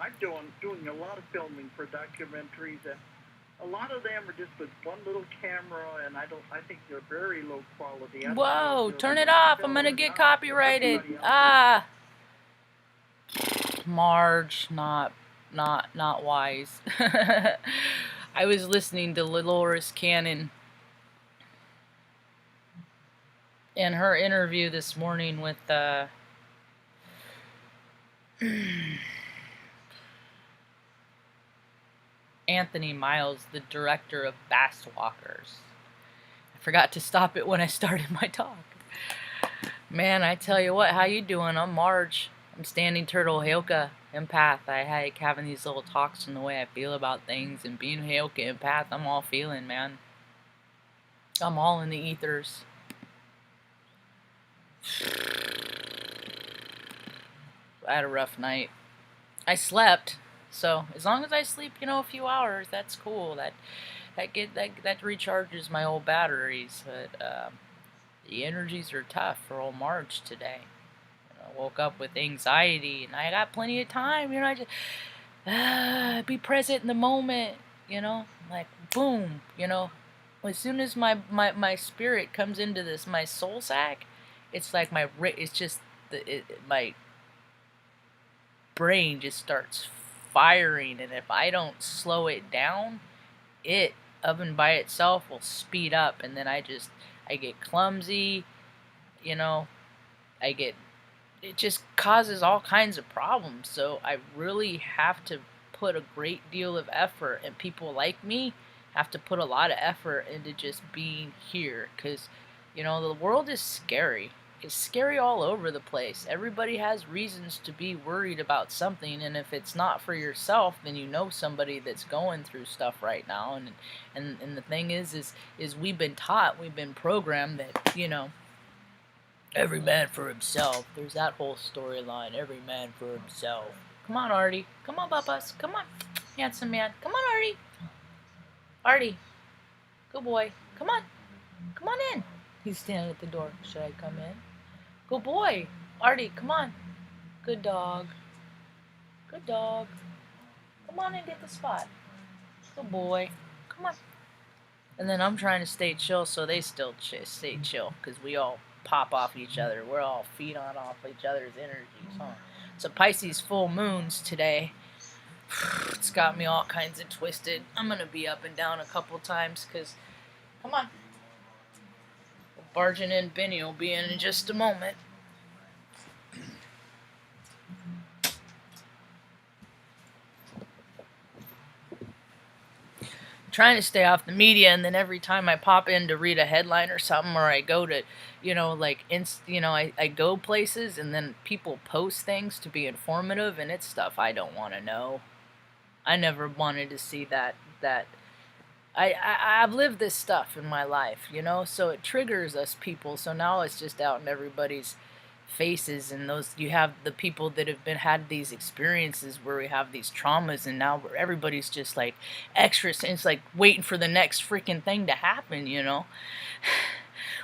I'm doing a lot of filming for documentaries, and a lot of them are just with one little camera, and I think they're very low quality. Whoa, turn it off. I'm gonna get copyrighted. Ah, Marge, not wise. I was listening to Dolores Cannon in her interview this morning with Anthony Miles, the director of Bass Walkers. I forgot to stop it when I started my talk. Man, I tell you what, how you doing? I'm Marge. I'm Standing Turtle Heilka Empath. I like having these little talks and the way I feel about things, and being Heilka Empath, I'm all feeling, man. I'm all in the ethers. I had a rough night. I slept, so as long as I sleep, a few hours, that's cool. That recharges my old batteries. But the energies are tough for old Marge today. I woke up with anxiety, and I got plenty of time. I just be present in the moment. Like boom. As soon as my spirit comes into this, my soul sack, it's like my brain just starts firing, and if I don't slow it down, it oven by itself will speed up, and then I get clumsy, it just causes all kinds of problems. So I really have to put a great deal of effort, and people like me have to put a lot of effort into just being here, because the world is scary. It's scary all over the place. Everybody has reasons to be worried about something, and if it's not for yourself, then somebody that's going through stuff right now. And the thing is we've been taught, we've been programmed that every man for himself. There's that whole storyline. Every man for himself. Come on, Artie. Come on, Papas. Come on, handsome man. Come on, Artie. Artie. Good boy. Come on. Come on in. He's standing at the door. Should I come in? Good boy. Artie, come on. Good dog. Good dog. Come on and get the spot. Good boy. Come on. And then I'm trying to stay chill, so they still stay chill, because we all pop off each other. We're all feed on off each other's energies, huh? So Pisces full moons today. It's got me all kinds of twisted. I'm going to be up and down a couple times, because, come on. Barging in Benny will be in just a moment. Trying to stay off the media, and then every time I pop in to read a headline or something, or I go to, I go places, and then people post things to be informative, and it's stuff I don't want to know. I never wanted to see that. I've lived this stuff in my life, so it triggers us people. So now it's just out in everybody's faces, and you have the people that have had these experiences where we have these traumas, and now everybody's just like extra. It's like waiting for the next freaking thing to happen,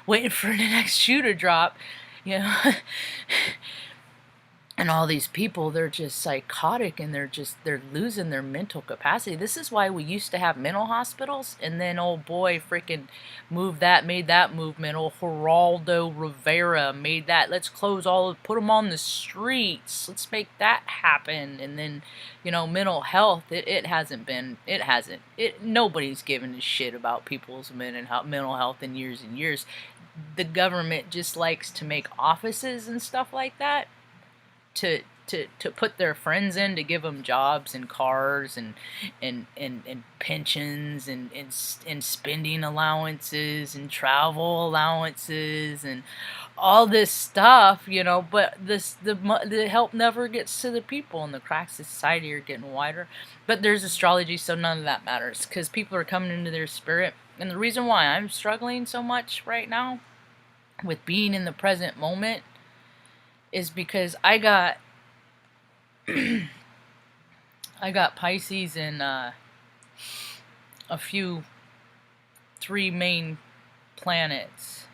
waiting for the next shoe to drop, And all these people, they're just psychotic, and they're losing their mental capacity. This is why we used to have mental hospitals, and then old boy freaking made that movement. Old Geraldo Rivera made that. Let's put them on the streets. Let's make that happen. And then, mental health, nobody's given a shit about people's mental health in years and years. The government just likes to make offices and stuff like that to put their friends in, to give them jobs and cars and pensions and spending allowances and travel allowances and all this stuff, but the help never gets to the people, and the cracks of society are getting wider. But there's astrology, so none of that matters, because people are coming into their spirit. And the reason why I'm struggling so much right now with being in the present moment is because I got Pisces in three main planets,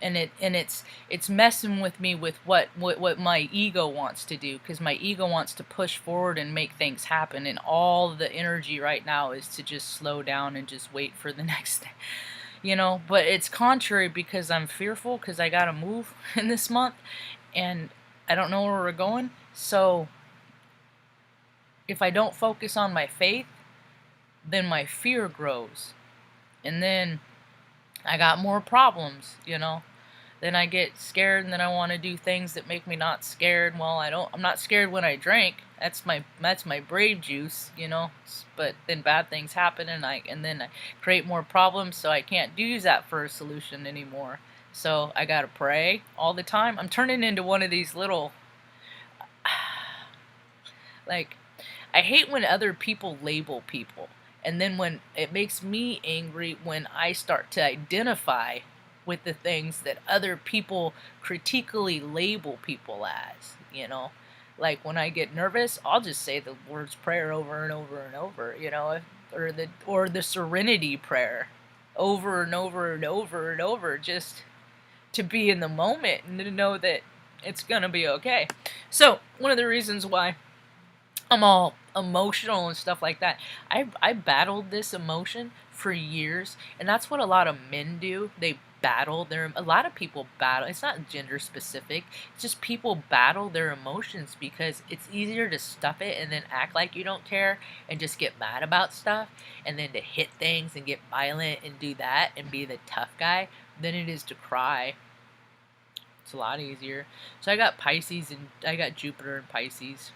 it's messing with me with what my ego wants to do, because my ego wants to push forward and make things happen, and all the energy right now is to just slow down and just wait for the next thing, but it's contrary, because I'm fearful, because I gotta move in this month and I don't know where we're going. So if I don't focus on my faith, then my fear grows, and then I got more problems. Then I get scared, and then I want to do things that make me not scared. Well, I'm not scared when I drink. That's my brave juice, But then bad things happen, and then I create more problems, so I can't use that for a solution anymore. So I gotta pray all the time. I'm turning into one of these little, like, I hate when other people label people. And then when it makes me angry when I start to identify with the things that other people critically label people as, Like when I get nervous, I'll just say the Lord's Prayer over and over and over, or the Serenity Prayer over and over and over and over, just to be in the moment and to know that it's gonna be okay. So one of the reasons why I'm all emotional and stuff like that. I battled this emotion for years, and that's what a lot of men do. They battle a lot of people battle. It's not gender specific. It's just people battle their emotions because it's easier to stuff it and then act like you don't care and just get mad about stuff, and then to hit things and get violent and do that and be the tough guy than it is to cry. It's a lot easier. So I got Pisces, and I got Jupiter in Pisces.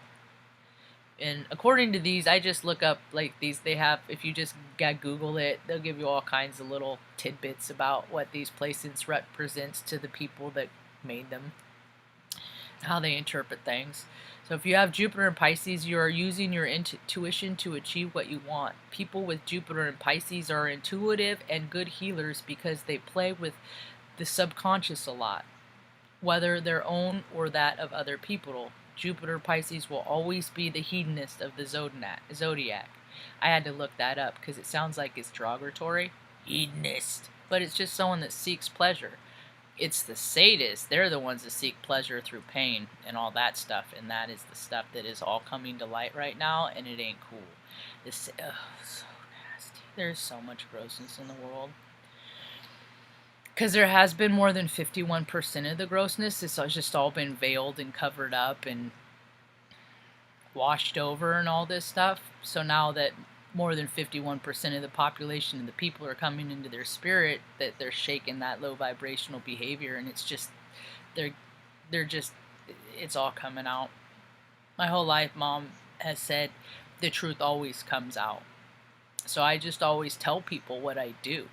And according to these, I just look up, like, these, they have, if you just Google it, they'll give you all kinds of little tidbits about what these placements represents to the people that made them, how they interpret things. So if you have Jupiter in Pisces, you are using your intuition to achieve what you want. People with Jupiter in Pisces are intuitive and good healers because they play with the subconscious a lot, whether their own or that of other people. Jupiter Pisces will always be the hedonist of the zodiac. I had to look that up because it sounds like it's derogatory. Hedonist. But it's just someone that seeks pleasure. It's the sadists. They're the ones that seek pleasure through pain and all that stuff. And that is the stuff that is all coming to light right now, and it ain't cool. So nasty. There's so much grossness in the world. Because there has been more than 51% of the grossness. It's just all been veiled and covered up and washed over and all this stuff. So now that more than 51% of the population and the people are coming into their spirit, that they're shaking that low vibrational behavior, and it's just, it's all coming out. My whole life, Mom has said the truth always comes out. So I just always tell people what I do.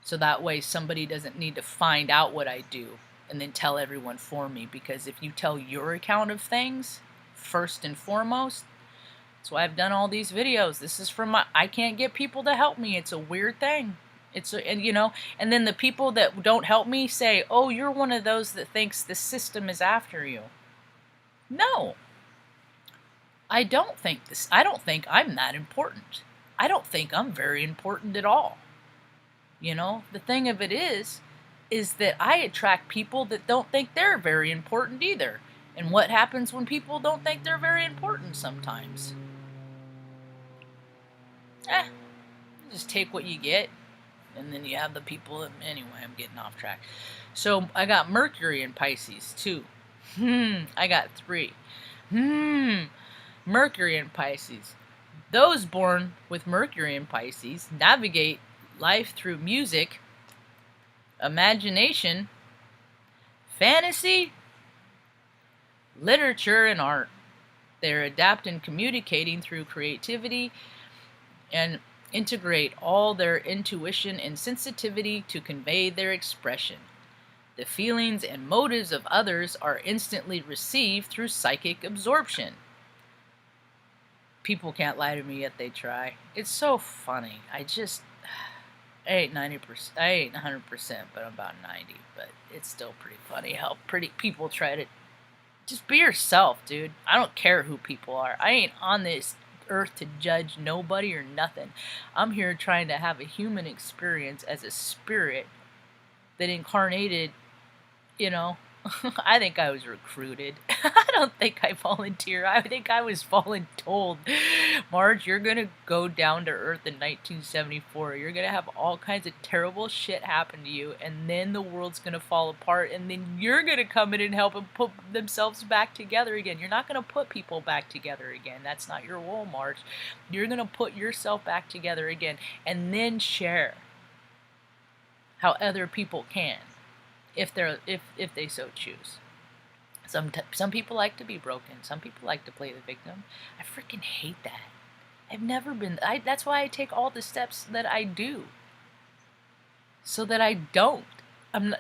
So that way somebody doesn't need to find out what I do and then tell everyone for me. Because if you tell your account of things first and foremost, that's why I've done all these videos. This is from I can't get people to help me. It's a weird thing. And then the people that don't help me say, oh, you're one of those that thinks the system is after you. No. I don't think I'm that important. I don't think I'm very important at all. The thing of it is that I attract people that don't think they're very important either. And what happens when people don't think they're very important sometimes? Just take what you get. And then you have the people that, anyway, I'm getting off track. So I got Mercury in Pisces too. I got 3. Mercury in Pisces. Those born with Mercury in Pisces navigate life through music, imagination, fantasy, literature, and art. They are adept in communicating through creativity and integrate all their intuition and sensitivity to convey their expression. The feelings and motives of others are instantly received through psychic absorption. People can't lie to me, yet they try. It's so funny. I ain't 90%. I ain't 100%, but I'm about 90. But it's still pretty funny how pretty people try to just be yourself, dude. I don't care who people are. I ain't on this earth to judge nobody or nothing. I'm here trying to have a human experience as a spirit that incarnated, you know, I think I was recruited. I don't think I volunteered. I think I was voluntold. Marge, you're going to go down to Earth in 1974. You're going to have all kinds of terrible shit happen to you, and then the world's going to fall apart, and then you're going to come in and help them put themselves back together again. You're not going to put people back together again. That's not your role, Marge. You're going to put yourself back together again, and then share how other people can, if they so choose. Some people like to be broken. Some people like to play the victim. I freaking hate that. I've never been. That's why I take all the steps that I do, so that I don't. I'm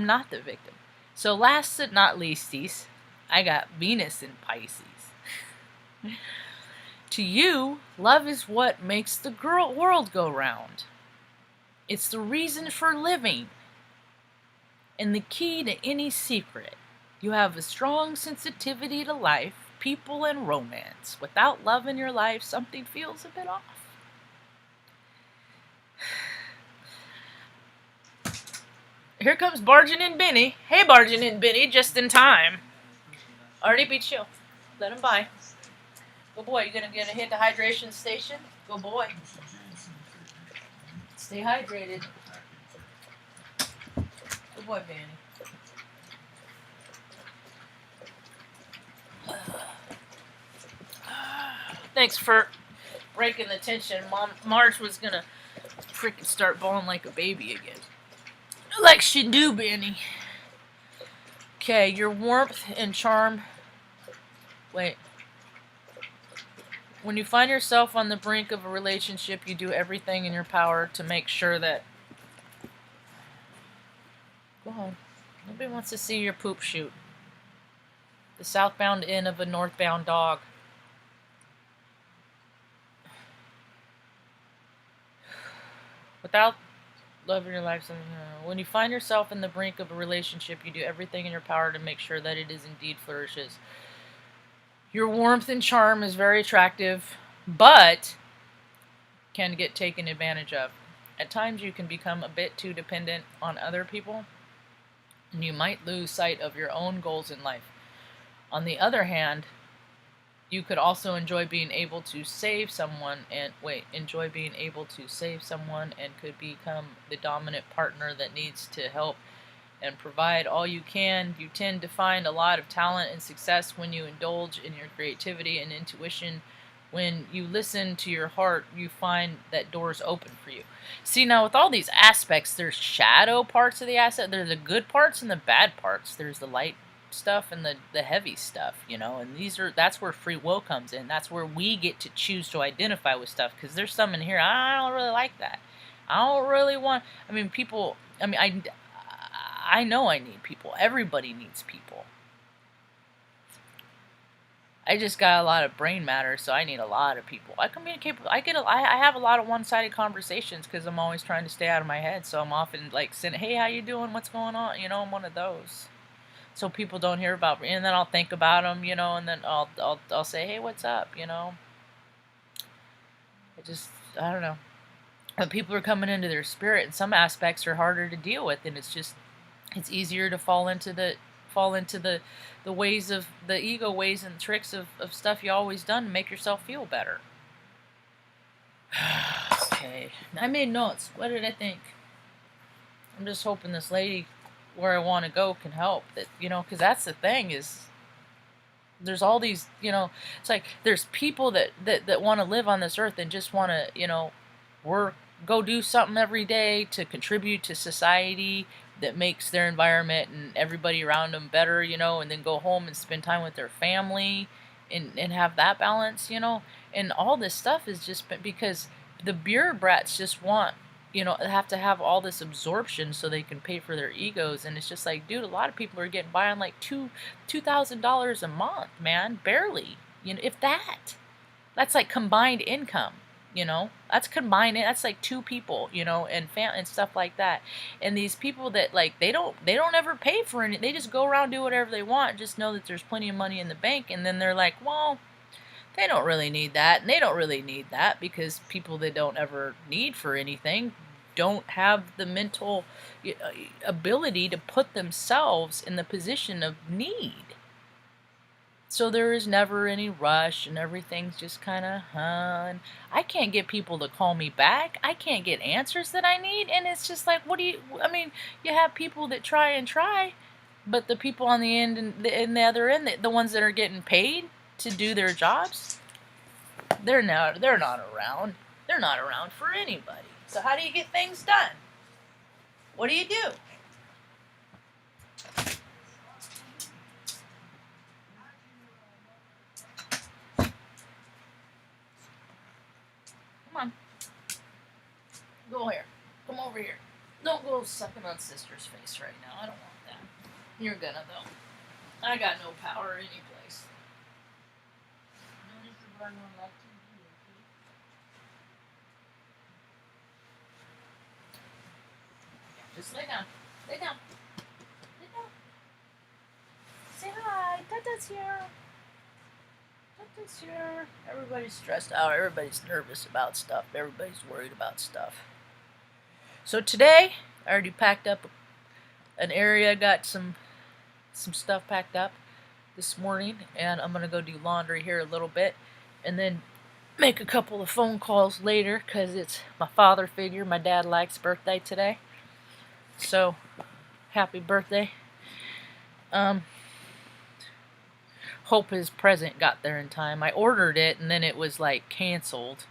not the victim. So last but not leasties, I got Venus in Pisces. To you, love is what makes the world go round. It's the reason for living, and the key to any secret. You have a strong sensitivity to life, people, and romance. Without love in your life, something feels a bit off. Here comes Bargin' and Benny. Hey, Bargin' and Benny, just in time. Artie, be chill. Let him by. Good boy. You gonna hit the hydration station? Good boy. Stay hydrated. Good boy, Benny. Thanks for breaking the tension. Marge was gonna freaking start bawling like a baby again. Like she do, Benny. Okay, your warmth and charm. Wait. When you find yourself on the brink of a relationship, you do everything in your power to make sure that... Go home. Nobody wants to see your poop shoot. The southbound end of a northbound dog. Without love in your life, when you find yourself in the brink of a relationship, you do everything in your power to make sure that it is indeed flourishes. Your warmth and charm is very attractive, but can get taken advantage of. At times you can become a bit too dependent on other people, and you might lose sight of your own goals in life. On the other hand, you could also enjoy being able to save someone and could become the dominant partner that needs to help and provide all you can. You tend to find a lot of talent and success when you indulge in your creativity and intuition. When you listen to your heart, you find that doors open for you. See, now with all these aspects, there's shadow parts of the asset. There's the good parts and the bad parts. There's the light stuff and the heavy stuff, you know, and that's where free will comes in. That's where we get to choose to identify with stuff, because there's some in here I don't really like that. I don't really want, people, I know I need people. Everybody needs people. I just got a lot of brain matter, so I need a lot of people. I communicate. I have a lot of one-sided conversations because I'm always trying to stay out of my head. So I'm often like saying, "Hey, how you doing? What's going on?" You know, I'm one of those. So people don't hear about me, and then I'll think about them, you know, and then I'll say, "Hey, what's up?" You know. I don't know. But people are coming into their spirit, and some aspects are harder to deal with, and it's easier to fall into the ways of the ego ways and tricks of stuff you always done to make yourself feel better. Okay, I made notes. What did I think? I'm just hoping this lady where I want to go can help. That, you know, because that's the thing is, there's all these, you know, it's like there's people that want to live on this earth and just want to, you know, go do something every day to contribute to society that makes their environment and everybody around them better, you know, and then go home and spend time with their family and have that balance, you know. And all this stuff is just because the bureaucrats just want, you know, have to have all this absorption so they can pay for their egos. And it's just like, dude, a lot of people are getting by on like $2,000 a month, man, barely, you know, if that. That's like combined income. You know, that's combined. That's like two people, you know, and stuff like that. And these people that like they don't ever pay for anything. They just go around do whatever they want. Just know that there's plenty of money in the bank. And then they're like, well, they don't really need that, and they don't really need that, because people that don't ever need for anything, don't have the mental ability to put themselves in the position of need. So there is never any rush, and everything's just kind of, I can't get people to call me back. I can't get answers that I need. And it's just like, you have people that try, but the people on the end and the other end, the ones that are getting paid to do their jobs, they're not around. They're not around for anybody. So how do you get things done? What do you do? Come on. Go here. Come over here. Don't go sucking on sister's face right now. I don't want that. You're gonna, though. I got no power anyplace. Just lay down. Lay down. Lay down. Say hi. Tata's here. Tata's here. Everybody's stressed out. Everybody's nervous about stuff. Everybody's worried about stuff. So today, I already packed up an area. Got some stuff packed up this morning, and I'm gonna go do laundry here a little bit, and then make a couple of phone calls later, because it's my father figure, my dad likes birthday today. So, happy birthday. Hope his present got there in time. I ordered it, and then it was like canceled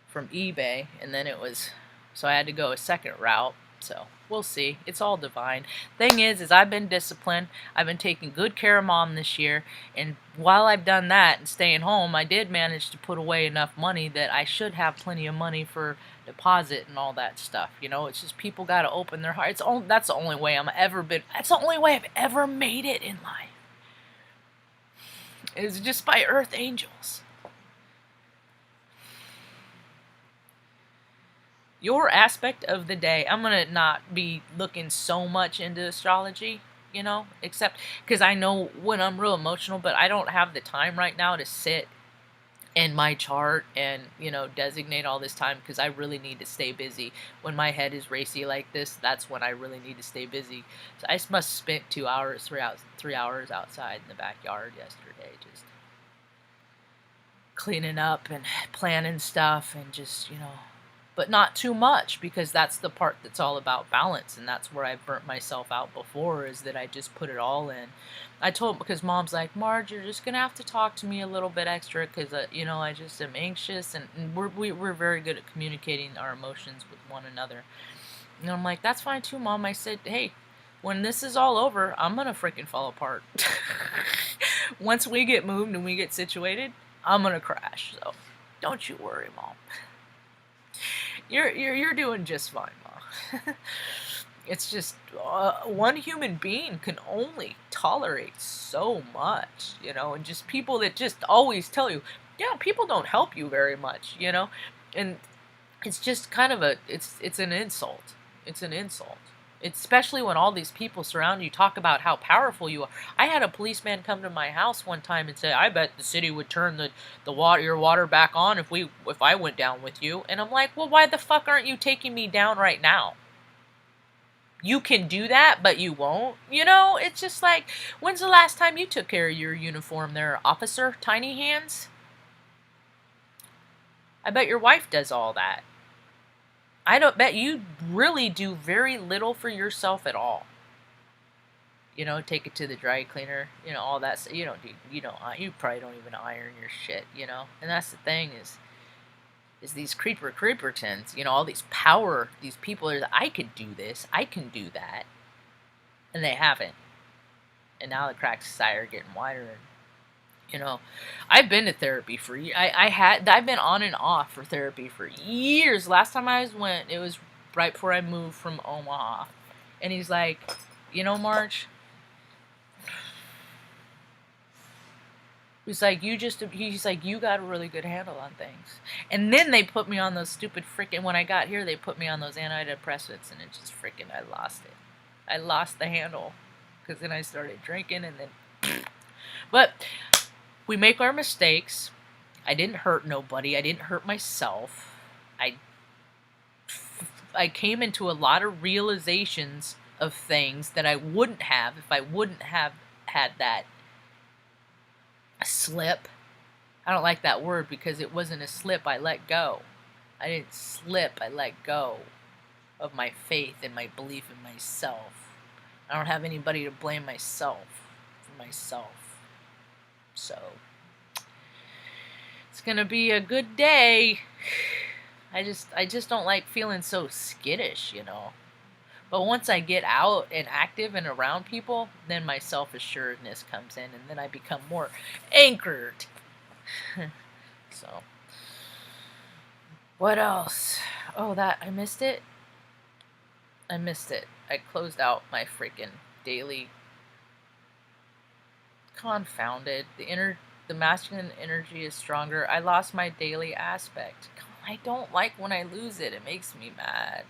from eBay, and then it was, so I had to go a second route. So we'll see. It's all divine. Thing is I've been disciplined. I've been taking good care of Mom this year, and while I've done that and staying home, I did manage to put away enough money that I should have plenty of money for deposit and all that stuff. You know, it's just people got to open their hearts. That's the only way that's the only way I've ever made it in life. It's just by earth angels. Your aspect of the day, I'm going to not be looking so much into astrology, you know, except because I know when I'm real emotional, but I don't have the time right now to sit in my chart and, you know, designate all this time, because I really need to stay busy. When my head is racy like this, that's when I really need to stay busy. So I must have spent 2 hours, 3 hours outside in the backyard yesterday, just cleaning up and planning stuff and just, you know, but not too much, because that's the part that's all about balance, and that's where I burnt myself out before, is that I just put it all in. I told, because Mom's like, Marge, you're just gonna have to talk to me a little bit extra, because you know, I just am anxious, and we're very good at communicating our emotions with one another. And I'm like, that's fine too, Mom. I said, hey, when this is all over, I'm gonna freaking fall apart. Once we get moved and we get situated, I'm gonna crash. So don't you worry, Mom. You're doing just fine, Ma. It's just one human being can only tolerate so much, you know, and just people that just always tell you, yeah, people don't help you very much, you know, and it's just kind of it's an insult. It's an insult. Especially when all these people surround you, talk about how powerful you are. I had a policeman come to my house one time and say, I bet the city would turn your water back on if I went down with you. And I'm like, well, why the fuck aren't you taking me down right now? You can do that, but you won't. You know, it's just like, when's the last time you took care of your uniform there, Officer Tiny Hands? I bet your wife does all that. I don't bet you really do very little for yourself at all. You know, take it to the dry cleaner, you know, all that. You don't do, you probably don't even iron your shit, you know. And that's the thing is these creepertons, you know, all these people are, I could do this, I can do that, and they haven't. And now the cracks of society are getting wider. And, you know, I've been to therapy for years. I've been on and off for therapy for years. Last time I went, it was right before I moved from Omaha. And he's like, you know, Marge, he's like, you got a really good handle on things. And then they put me on those stupid freaking, when I got here, they put me on those antidepressants, and it just freaking, I lost it. I lost the handle. Because then I started drinking, and then, but we make our mistakes. I didn't hurt nobody. I didn't hurt myself. I I came into a lot of realizations of things that I wouldn't have if I wouldn't have had that slip. I don't like that word because it wasn't a slip. I let go. I didn't slip. I let go of my faith and my belief in myself. I don't have anybody to blame myself for myself. So it's gonna be a good day. I just don't like feeling so skittish, you know. But once I get out and active and around people, then my self-assuredness comes in, and then I become more anchored. So, what else? Oh, that I missed it. I missed it. I closed out my freaking daily. Confounded. The masculine energy is stronger. I lost my daily aspect. I don't like when I lose it. It makes me mad.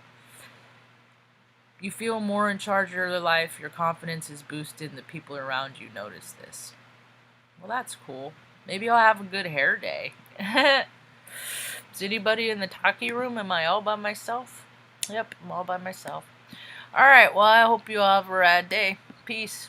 You feel more in charge of your life. Your confidence is boosted, and the people around you notice this. Well, that's cool. Maybe I'll have a good hair day. Is anybody in the talkie room? Am I all by myself? Yep, I'm all by myself. Alright, well, I hope you all have a rad day. Peace.